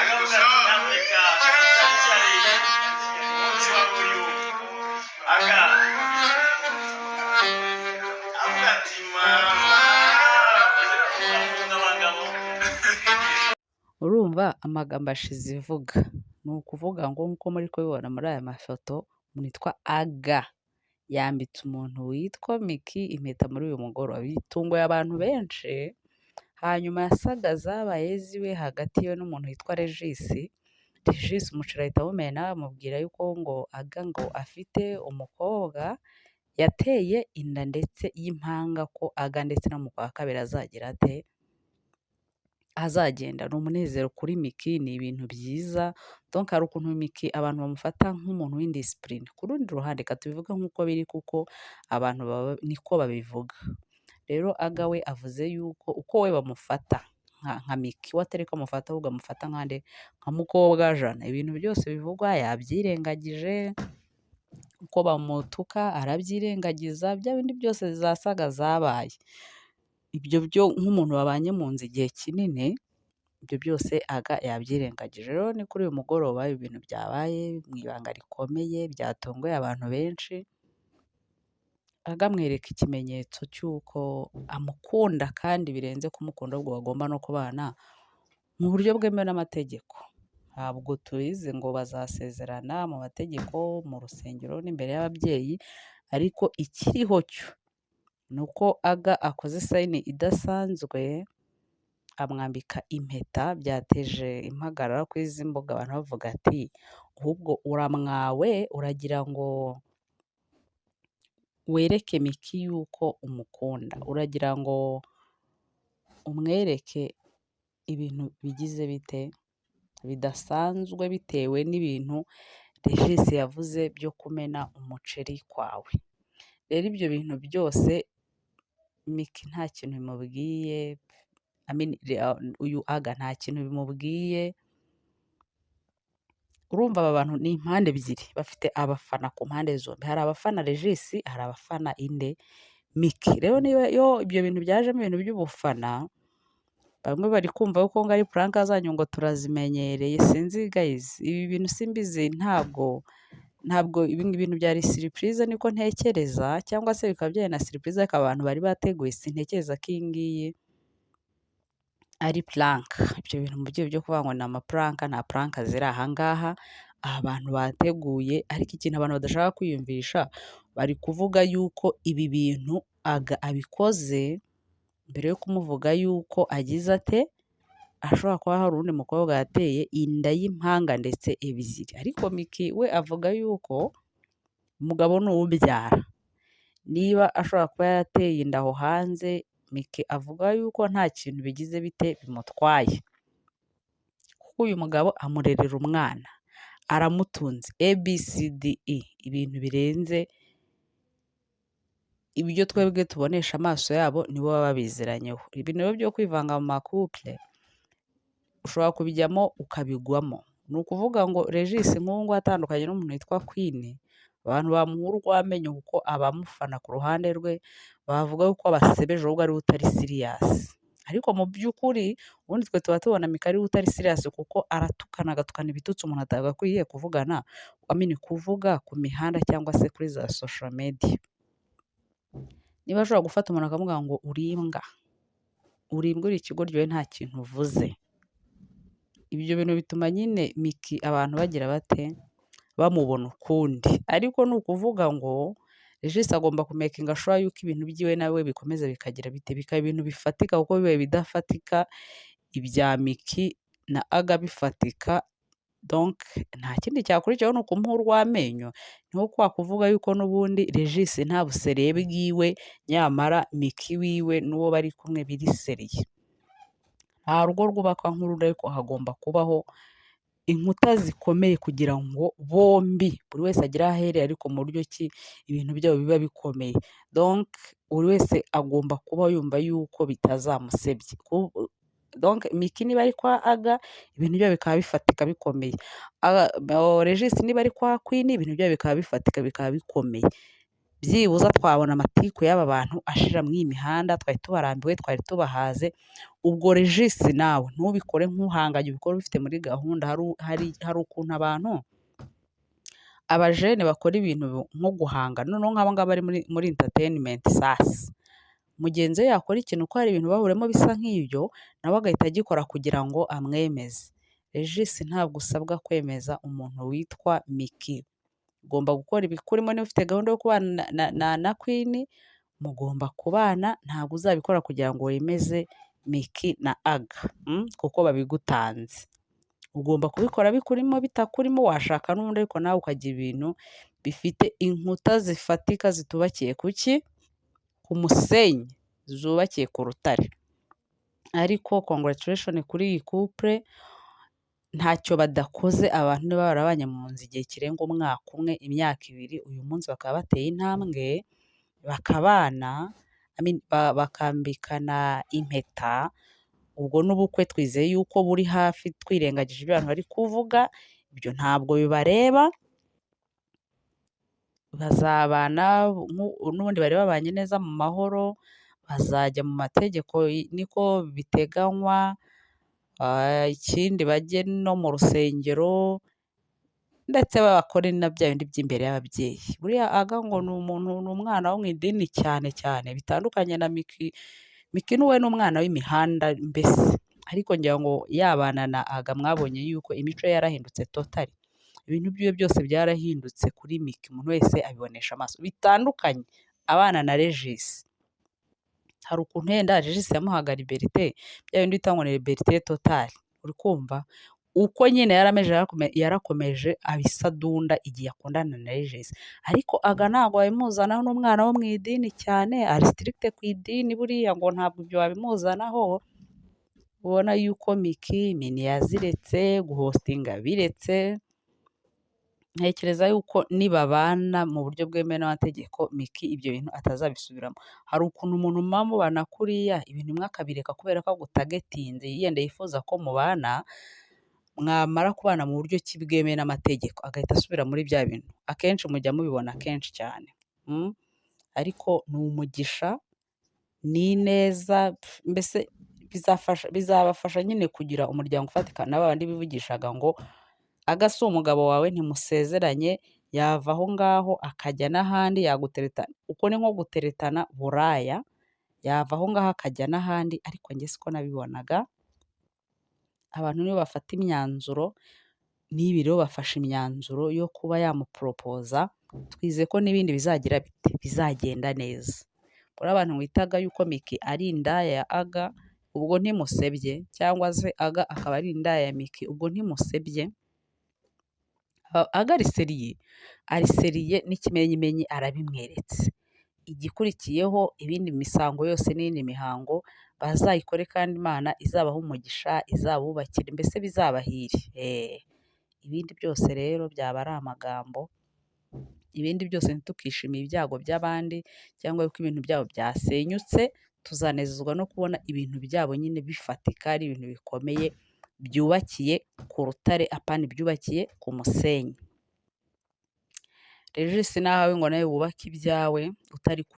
akavuga ati nyamuneka cyari umunsi wa uyu aga avuga ati mama abagabo urumva amagambo ashize ivuga ni ukuvuga ngo nk'uko muri kubibona muri aya mafoto mwitwa aga yambitse umuntu witwa Miki impeta muri uyu mugoroba bitunguye abantu benshi. Hanyuma yasaga zabaye ziwe hagati ye n'umuntu witwa Regisi umuceri ahita awumena amubwira yuko ngo aga ngo afite umukobwa yateye inda ndetse y'impanga ko aga ndetse no mu kwa kabiri azagira ate azagenda. Ni umunezero kuri Miki, ni ibintu byiza donc hari ukuntu Miki abantu bamufata nk'umuntu w'indisipurine. Ku rundi ruhande reka tubivuge nk'uko biri kuko abantu niko babivuga. Rero aga we avuze yuko uko we bamufata nka Miki we atari ko amufata ahubwo amufata nkande nka mukobwa jana. Ibintu byose bivugwa yabyirengagije, uko bamutuka arabyirengagiza, bya bindi byose zasaga zabaye. Ibyo byo nk'umuntu babanye mu nzu igihe kinini, ibyo byose aga yabyirengagije. Rero ni kuri uyu mugoroba ibintu byabaye mu ibanga rikomeye byatunguye abantu benshi. Aga amwereka ikimenyetso cy'uko amukunda kandi birenze kumukunda ahubwo bagomba no kubana mu buryo bwemewe n'amategeko. Ntabwo tubizi ngo bazasezerana mu mategeko, mu rusengero n'imbere y'ababyeyi, ariko ikiriho cyo ni uko aga akoze sayini idasanzwe amwambika impeta. Byateje impagarara kuri izi mbuga abantu bavuga ati ahubwo uramwawe uragira ngo wereke Miki yuko umukunda, uragira ngo umwereke ibintu bigize bite bidasanzwe bitewe n'ibintu Regisi yavuze byo kumena umuceri kwawe. Rero ibyo bintu byose Miki nta kintu bimubwiye, uyu aga nta kintu bimubwiye. Urumva aba bantu ni impande ebyiri, bafite abafana ku mpande zombi. Hari abafana Regisi, hari abafana inde Miki. Rero niba yo ibyo bintu byajemo ibintu by'ubufana, bamwe bari kumva ko ngo ari puranka zanyu ngo turazimenyereye. Sinzi guys, ibi bintu simbizi, ntabwo ibi bintu byari surprise niko ntekereza, cyangwa se bikaba byari na surprise ariko abantu bari bateguye. Sintekereza ko iyi ngiyi ari puranka. Ibyo bintu mu byo kuvuga ngo ni amapuranka, nta puranka ziri aha ngaha. Aha abantu bateguye, ariko ikintu abantu badashaka kwiyumvisha, bari kuvuga yuko ibi bintu aga abikoze mbere yo kumuvuga yuko agize ate ashobora kuba hari undi mukobwa yateye inda y'impanga ndetse ebyiri. Ariko Miki we avuga yuko umugabo ni uwubyara. Niba ashobora kuba yarateye inda aho hanze, Miki avuga yuko nta kintu bigize bite bimutwaye, kuko uyu mugabo amurerera umwana, aramutunze ABCDE, ibintu birenze ibyo twebwe tubonesha amaso yabo nibo baba babiziranyeho. Ibintu rero byo kwivanga mu makupule ushobora kubijyamo ukabigwamo. Ni ukuvuga ngo Regisi nk'ubu ngubu atandukanye n'umuntu witwa Queen, abantu bamuha urw'amenyo kuko abamufana ku ruhande rwe bavuga ko basebeje ahubwo ari utari siriyasi. Ariko mu by'ukuri ubundi twe tuba tubona Miki ari utari siriyasi kuko aratukana agatukana ibitutsi umuntu atagakwiye kuvugana, kuvuga ku mihanda cyangwa se kuri za social media. Niba ashobora gufata umuntu akamubwira ngo urimbwa, uri ikigoryi nta kintu uvuze. Ibyo bintu bituma nyine Miki abantu bagira bate bamubona ukundi. Ariko ni ukuvuga ngo Regisi agomba kumekinga shuwa yuko ibintu byiwe nawe bikomeza bikagira bite bikaba ibintu bifatika, kuko bibaye bidafatika ibya Miki na aga bifatika, donc nta kindi cyakurikiyeho ni ukumuha urw'amenyo. Niho kwa kuvuga yuko n'ubundi Regisi nta buseriye bwiwe, nyamara Miki wiwe n'uwo bari kumwe biri seriye. Nta rugo rwubakwa nk'urundi, ariko hagomba kubaho inkuta zikomeye kugira ngo bombi buri wese agire aho ahereye, ariko mu buryo ki ibintu byabo biba bikomeye. Donc buri wese agomba kuba yumva yuko bitazamusebye. Donc Miki niba ari kwa aga ibintu byabo bikaba bifatika bikomeye, Regisi niba ari kwa Queen ibintu byabo bikaba bifatika bikaba bikomeye. byibuza twabona amatiku y'aba bantu ashira mu iyi mihanda, twari tubarambiwe, twari tubahaze. Ubwo Regis nawe ntubikore nk'uhanganye, ubikore ubifite muri gahunda. Hari ukuntu abantu abajene bakora ibintu nko guhanga, noneho nk'aba ngaba bari muri entertainment sasa. Mugenzi we yakora ikintu ko hari ibintu bahuriyemo bisa nk'ibyo, nawe agahita agikora kugira ngo amwemeze. Regis ntabwo usabwa kwemeza umuntu witwa Miki. Ugomba gukora ibikurimo. Niba ufite gahunda yo kubana na Queen, mugomba kubana, ntabwo uzabikora kugira ngo wemeze Miki na Aga, kuko babigutanze. Ugomba kubikora bikurimo, bitakurimo washaka n'ubundi, ariko nawe ukagira ibintu bifite inkuta zifatika zitubakiye kuki? Ku musenyi, zubakiye ku rutare. Ariko congratulation kuri iyi couple, ntacyo badakoze. Abantu niba barabanye mu nzu igihe kirenga umwaka umwe, imyaka ibiri, uyu munsi bakaba bateye intambwe, bakabana, bakambikana impeta. Ubwo n'ubukwe twizeye yuko buri hafi, twirengagije ibyo abantu bari kuvuga, ibyo ntabwo bibareba. Bazabana n'ubundi bari babanye neza mu mahoro, bazajya mu mategeko niko biteganywa. Ikindi bajye no mu rusengero, ndetse bakore na bya bindi by'imbere y'ababyeyi. Buriya Aga ngo ni umwana wo mu idini cyane cyane, bitandukanye na Miki. Miki we ni umwana w'imihanda mbese, ariko ngira ngo yabana na Aga mwabonye yuko imico ye yarahindutse totally. Ibintu byiwe byose byarahindutse kuri Miki, umuntu wese abibonesha amaso. Bitandukanye abana na Regis. Hari ukuntu yenda Regis yamuhaga liberté, bya bindi bita ngo ni liberté totale. Uri kumva? Uko nyine yarakomeje abisadunda igihe akundana na Regis. Ariko Aga ntabwo wabimuzanaho, n'umwana wo mu idini cyane, ari strict ku idini buriya, ngo ntabwo ibyo wabimuzanaho. Ubona yuko Miki mini yaziretse, guhostinga biretse. Ntekereza yuko nibabana mu buryo bwemewe n'amategeko, Miki ibyo bintu atazabisubiramo. Hari ukuntu umuntu muba mubana kuriya, ibintu bimwe akabireka kubera ko agutagetinze, yenda yifuza ko mubana, mwamara kubana mu buryo ki bwemewe n'amategeko, agahita asubira muri bya bintu. Akenshi mujya mubibona kenshi cyane. Ariko ni umugisha, ni neza, mbese bizabafasha nyine kugira umuryango ufatika. N'abandi bivugishaga ngo Aga si umugabo wawe, ntimusezeranye, yava aho ngaho akajya n'ahandi, yagutereta. Uko ni nko guteretana buraya, yava aho ngaho akajya n'ahandi. Ariko njye siko nabibonaga. Abantu nibo bafata imyanzuro, n'ibi rero bafashe imyanzuro yo kuba yamuporopoza. Twize ko n'ibindi bizagira bite, bizagenda neza. Kuri abantu witaga yuko Miki ari indaya ya Aga, ubwo ntimusebye, cyangwa se Aga akaba ari indaya ya Miki, ubwo ntimusebye. Aga ari seriye n'ikimenyimenyi arabimweretse. Igikurikiyeho ibindi misango yose n'indi mihango bazayikore, kandi Imana izabaha umugisha, izabubakire, mbese bizabahire. Ibindi byose rero byaba ari amagambo. Ibindi byose ntitukishimiye ibyago by'abandi, cyangwa yuko ibintu byabo byasenyutse. Tuzanezezwa no kubona ibintu byabo nyine bifatika, ari ibintu bikomeye, byubakiye ku rutare, apana ibyubakiye ku musenyi. Regis nawe ngo nawe wubake ibyawe utari